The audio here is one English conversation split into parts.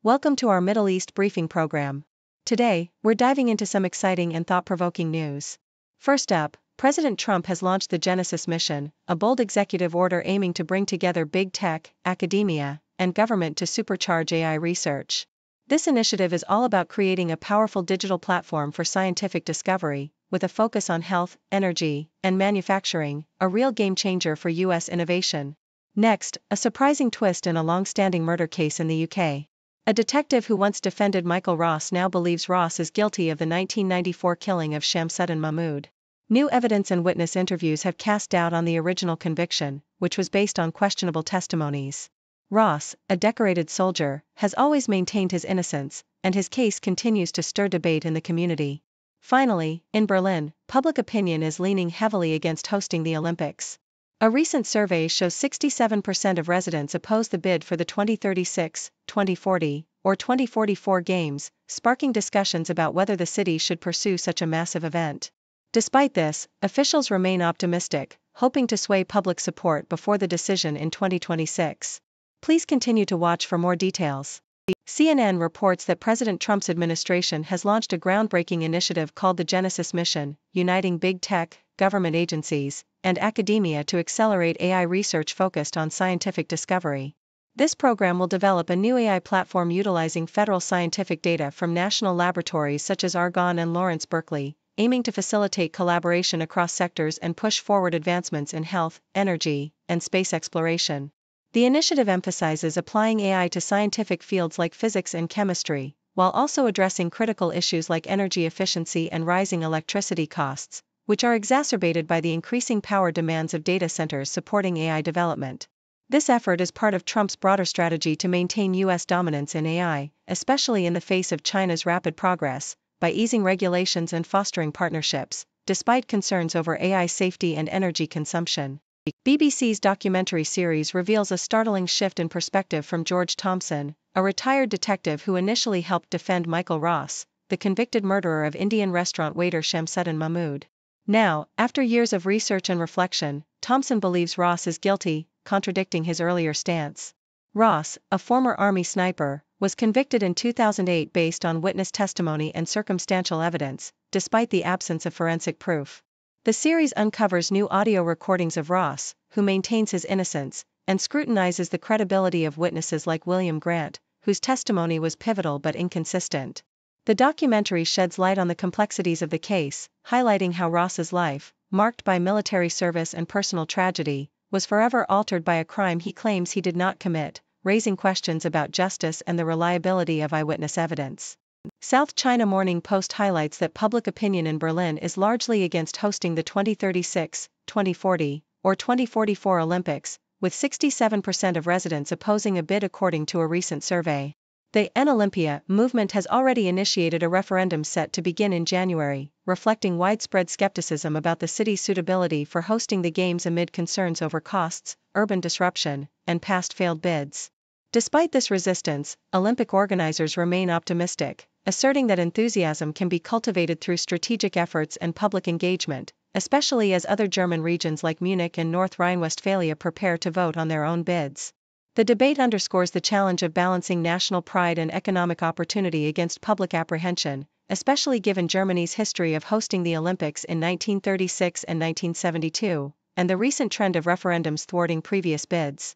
Welcome to our Middle East briefing program. Today, we're diving into some exciting and thought-provoking news. First up, President Trump has launched the Genesis mission, a bold executive order aiming to bring together big tech, academia, and government to supercharge AI research. This initiative is all about creating a powerful digital platform for scientific discovery, with a focus on health, energy, and manufacturing, a real game-changer for U.S. innovation. Next, a surprising twist in a long-standing murder case in the UK. A detective who once defended Michael Ross now believes Ross is guilty of the 1994 killing of Shamsuddin Mahmood. New evidence and witness interviews have cast doubt on the original conviction, which was based on questionable testimonies. Ross, a decorated soldier, has always maintained his innocence, and his case continues to stir debate in the community. Finally, in Berlin, public opinion is leaning heavily against hosting the Olympics. A recent survey shows 67% of residents oppose the bid for the 2036, 2040, or 2044 Games, sparking discussions about whether the city should pursue such a massive event. Despite this, officials remain optimistic, hoping to sway public support before the decision in 2026. Please continue to watch for more details. CNN reports that President Trump's administration has launched a groundbreaking initiative called the Genesis Mission, uniting big tech, government agencies, and academia to accelerate AI research focused on scientific discovery. This program will develop a new AI platform utilizing federal scientific data from national laboratories such as Argonne and Lawrence Berkeley, aiming to facilitate collaboration across sectors and push forward advancements in health, energy, and space exploration. The initiative emphasizes applying AI to scientific fields like physics and chemistry, while also addressing critical issues like energy efficiency and rising electricity costs, which are exacerbated by the increasing power demands of data centers supporting AI development. This effort is part of Trump's broader strategy to maintain U.S. dominance in AI, especially in the face of China's rapid progress, by easing regulations and fostering partnerships, despite concerns over AI safety and energy consumption. BBC's documentary series reveals a startling shift in perspective from George Thompson, a retired detective who initially helped defend Michael Ross, the convicted murderer of Indian restaurant waiter Shamsuddin Mahmood. Now, after years of research and reflection, Thompson believes Ross is guilty, contradicting his earlier stance. Ross, a former Army sniper, was convicted in 2008 based on witness testimony and circumstantial evidence, despite the absence of forensic proof. The series uncovers new audio recordings of Ross, who maintains his innocence, and scrutinizes the credibility of witnesses like William Grant, whose testimony was pivotal but inconsistent. The documentary sheds light on the complexities of the case, highlighting how Ross's life, marked by military service and personal tragedy, was forever altered by a crime he claims he did not commit, raising questions about justice and the reliability of eyewitness evidence. South China Morning Post highlights that public opinion in Berlin is largely against hosting the 2036, 2040, or 2044 Olympics, with 67% of residents opposing a bid according to a recent survey. The End Olympia movement has already initiated a referendum set to begin in January, reflecting widespread skepticism about the city's suitability for hosting the Games amid concerns over costs, urban disruption, and past failed bids. Despite this resistance, Olympic organizers remain optimistic, asserting that enthusiasm can be cultivated through strategic efforts and public engagement, especially as other German regions like Munich and North Rhine-Westphalia prepare to vote on their own bids. The debate underscores the challenge of balancing national pride and economic opportunity against public apprehension, especially given Germany's history of hosting the Olympics in 1936 and 1972, and the recent trend of referendums thwarting previous bids.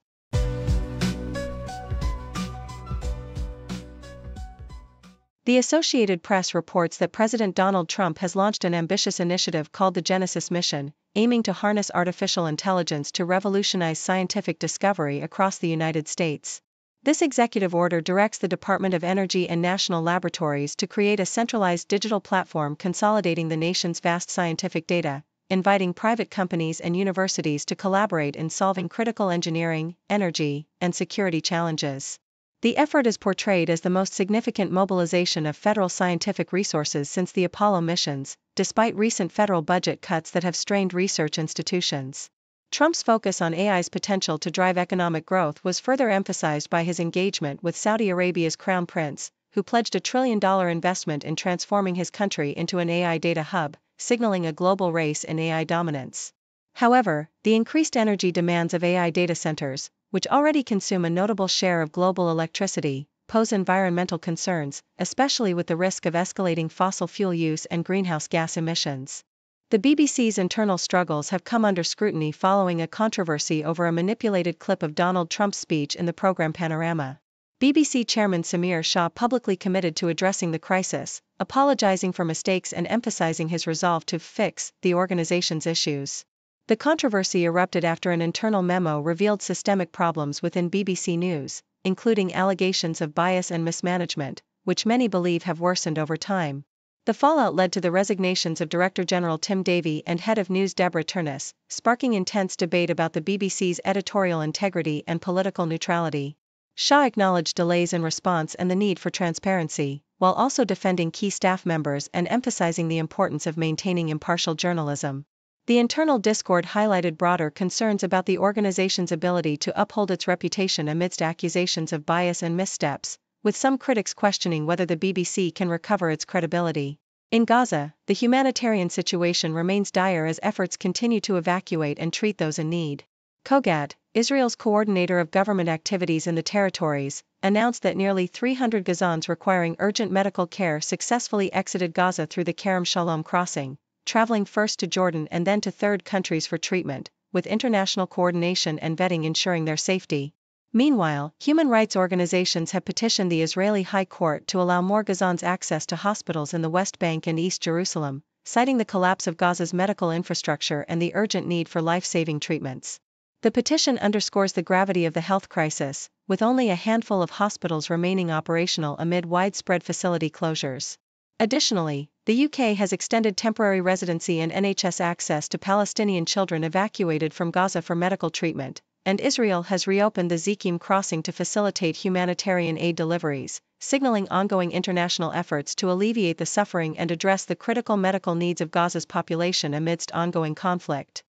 The Associated Press reports that President Donald Trump has launched an ambitious initiative called the Genesis Mission, aiming to harness artificial intelligence to revolutionize scientific discovery across the United States. This executive order directs the Department of Energy and national laboratories to create a centralized digital platform consolidating the nation's vast scientific data, inviting private companies and universities to collaborate in solving critical engineering, energy, and security challenges. The effort is portrayed as the most significant mobilization of federal scientific resources since the Apollo missions, despite recent federal budget cuts that have strained research institutions. Trump's focus on AI's potential to drive economic growth was further emphasized by his engagement with Saudi Arabia's Crown Prince, who pledged a $1 trillion investment in transforming his country into an AI data hub, signaling a global race in AI dominance. However, the increased energy demands of AI data centers, which already consume a notable share of global electricity, pose environmental concerns, especially with the risk of escalating fossil fuel use and greenhouse gas emissions. The BBC's internal struggles have come under scrutiny following a controversy over a manipulated clip of Donald Trump's speech in the program Panorama. BBC chairman Samir Shah publicly committed to addressing the crisis, apologizing for mistakes and emphasizing his resolve to fix the organization's issues. The controversy erupted after an internal memo revealed systemic problems within BBC News, including allegations of bias and mismanagement, which many believe have worsened over time. The fallout led to the resignations of Director General Tim Davie and Head of News Deborah Turnus, sparking intense debate about the BBC's editorial integrity and political neutrality. Shah acknowledged delays in response and the need for transparency, while also defending key staff members and emphasizing the importance of maintaining impartial journalism. The internal discord highlighted broader concerns about the organization's ability to uphold its reputation amidst accusations of bias and missteps, with some critics questioning whether the BBC can recover its credibility. In Gaza, the humanitarian situation remains dire as efforts continue to evacuate and treat those in need. Kogat, Israel's coordinator of government activities in the territories, announced that nearly 300 Gazans requiring urgent medical care successfully exited Gaza through the Kerem Shalom crossing, traveling first to Jordan and then to third countries for treatment, with international coordination and vetting ensuring their safety. Meanwhile, human rights organizations have petitioned the Israeli High Court to allow more Gazans access to hospitals in the West Bank and East Jerusalem, citing the collapse of Gaza's medical infrastructure and the urgent need for life-saving treatments. The petition underscores the gravity of the health crisis, with only a handful of hospitals remaining operational amid widespread facility closures. Additionally, the UK has extended temporary residency and NHS access to Palestinian children evacuated from Gaza for medical treatment, and Israel has reopened the Zikim crossing to facilitate humanitarian aid deliveries, signaling ongoing international efforts to alleviate the suffering and address the critical medical needs of Gaza's population amidst ongoing conflict.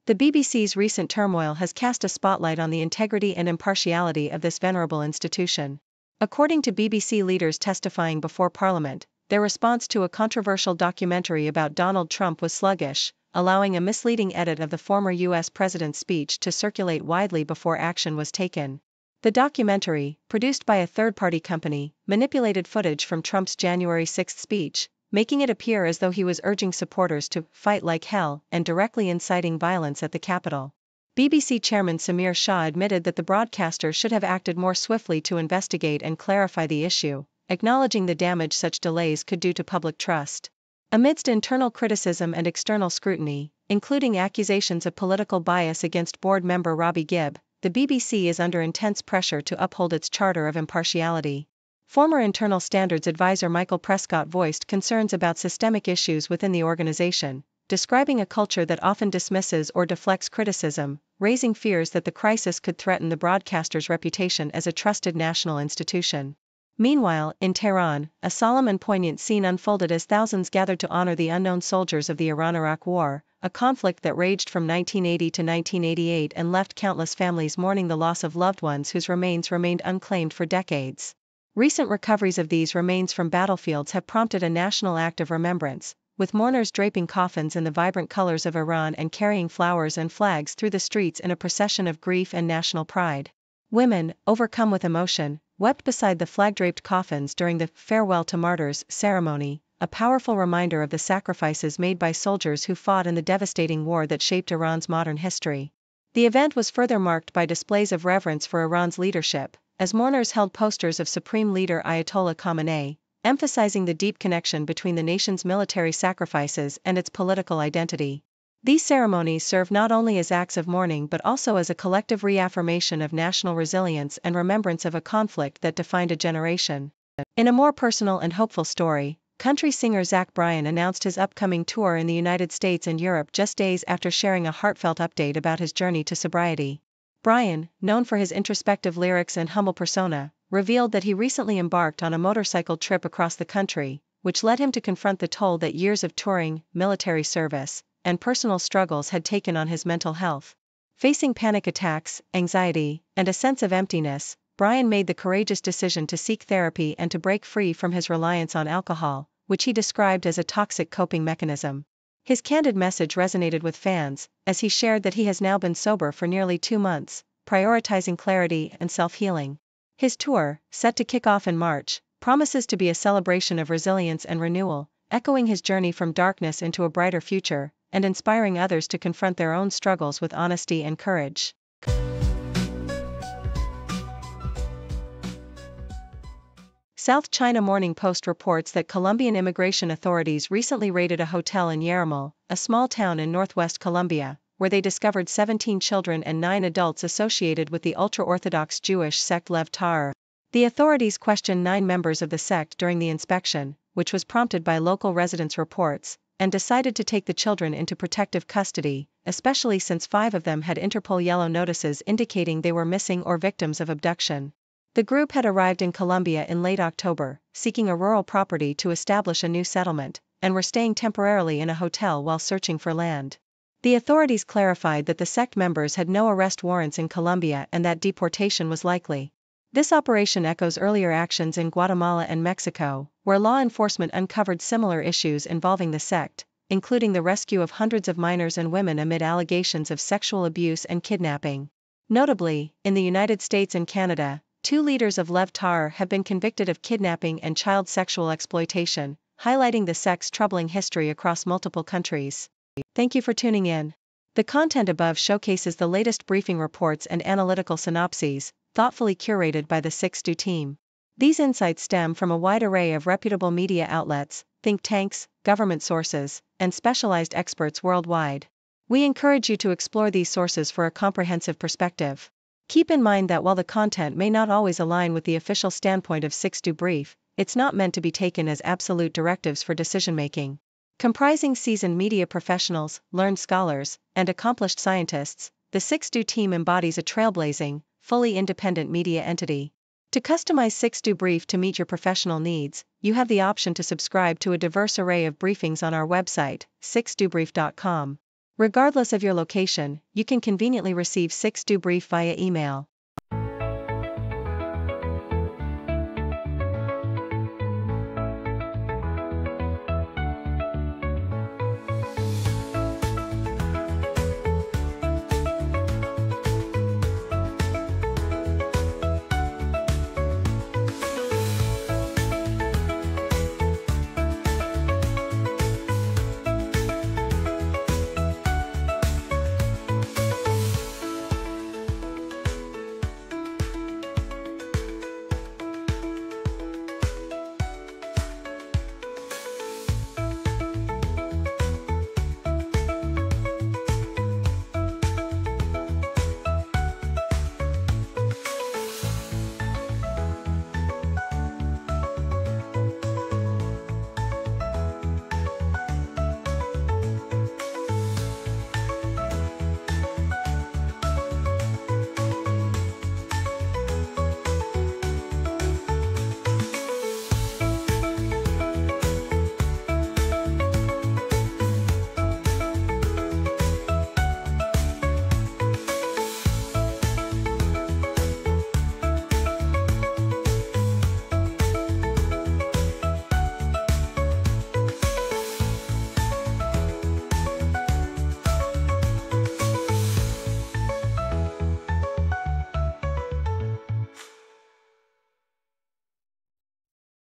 The BBC's recent turmoil has cast a spotlight on the integrity and impartiality of this venerable institution. According to BBC leaders testifying before Parliament, their response to a controversial documentary about Donald Trump was sluggish, allowing a misleading edit of the former U.S. president's speech to circulate widely before action was taken. The documentary, produced by a third-party company, manipulated footage from Trump's January 6 speech, making it appear as though he was urging supporters to fight like hell and directly inciting violence at the Capitol. BBC chairman Samir Shah admitted that the broadcaster should have acted more swiftly to investigate and clarify the issue, acknowledging the damage such delays could do to public trust. Amidst internal criticism and external scrutiny, including accusations of political bias against board member Robbie Gibb, the BBC is under intense pressure to uphold its charter of impartiality. Former Internal Standards Advisor Michael Prescott voiced concerns about systemic issues within the organization, describing a culture that often dismisses or deflects criticism, raising fears that the crisis could threaten the broadcaster's reputation as a trusted national institution. Meanwhile, in Tehran, a solemn and poignant scene unfolded as thousands gathered to honor the unknown soldiers of the Iran-Iraq War, a conflict that raged from 1980 to 1988 and left countless families mourning the loss of loved ones whose remains remained unclaimed for decades. Recent recoveries of these remains from battlefields have prompted a national act of remembrance, with mourners draping coffins in the vibrant colors of Iran and carrying flowers and flags through the streets in a procession of grief and national pride. Women, overcome with emotion, wept beside the flag-draped coffins during the Farewell to Martyrs ceremony, a powerful reminder of the sacrifices made by soldiers who fought in the devastating war that shaped Iran's modern history. The event was further marked by displays of reverence for Iran's leadership, as mourners held posters of Supreme Leader Ayatollah Khamenei, emphasizing the deep connection between the nation's military sacrifices and its political identity. These ceremonies serve not only as acts of mourning but also as a collective reaffirmation of national resilience and remembrance of a conflict that defined a generation. In a more personal and hopeful story, country singer Zach Bryan announced his upcoming tour in the United States and Europe just days after sharing a heartfelt update about his journey to sobriety. Bryan, known for his introspective lyrics and humble persona, revealed that he recently embarked on a motorcycle trip across the country, which led him to confront the toll that years of touring, military service, and personal struggles had taken on his mental health. Facing panic attacks, anxiety, and a sense of emptiness, Bryan made the courageous decision to seek therapy and to break free from his reliance on alcohol, which he described as a toxic coping mechanism. His candid message resonated with fans, as he shared that he has now been sober for nearly 2 months, prioritizing clarity and self-healing. His tour, set to kick off in March, promises to be a celebration of resilience and renewal, echoing his journey from darkness into a brighter future, and inspiring others to confront their own struggles with honesty and courage. South China Morning Post reports that Colombian immigration authorities recently raided a hotel in Yaramul, a small town in northwest Colombia, where they discovered 17 children and 9 adults associated with the ultra-Orthodox Jewish sect Lev Tahor. The authorities questioned 9 members of the sect during the inspection, which was prompted by local residents' reports, and decided to take the children into protective custody, especially since 5 of them had Interpol yellow notices indicating they were missing or victims of abduction. The group had arrived in Colombia in late October, seeking a rural property to establish a new settlement, and were staying temporarily in a hotel while searching for land. The authorities clarified that the sect members had no arrest warrants in Colombia and that deportation was likely. This operation echoes earlier actions in Guatemala and Mexico, where law enforcement uncovered similar issues involving the sect, including the rescue of hundreds of minors and women amid allegations of sexual abuse and kidnapping. Notably, in the United States and Canada, 2 leaders of Lev Tahor have been convicted of kidnapping and child sexual exploitation, highlighting the sect's troubling history across multiple countries. Thank you for tuning in. The content above showcases the latest briefing reports and analytical synopses, thoughtfully curated by the 6do team. These insights stem from a wide array of reputable media outlets, think tanks, government sources, and specialized experts worldwide. We encourage you to explore these sources for a comprehensive perspective. Keep in mind that while the content may not always align with the official standpoint of 6do Brief, it's not meant to be taken as absolute directives for decision-making. Comprising seasoned media professionals, learned scholars, and accomplished scientists, the 6do team embodies a trailblazing, fully independent media entity. To customize 6do Brief to meet your professional needs, you have the option to subscribe to a diverse array of briefings on our website, 6dobrief.com. Regardless of your location, you can conveniently receive 6do Brief via email.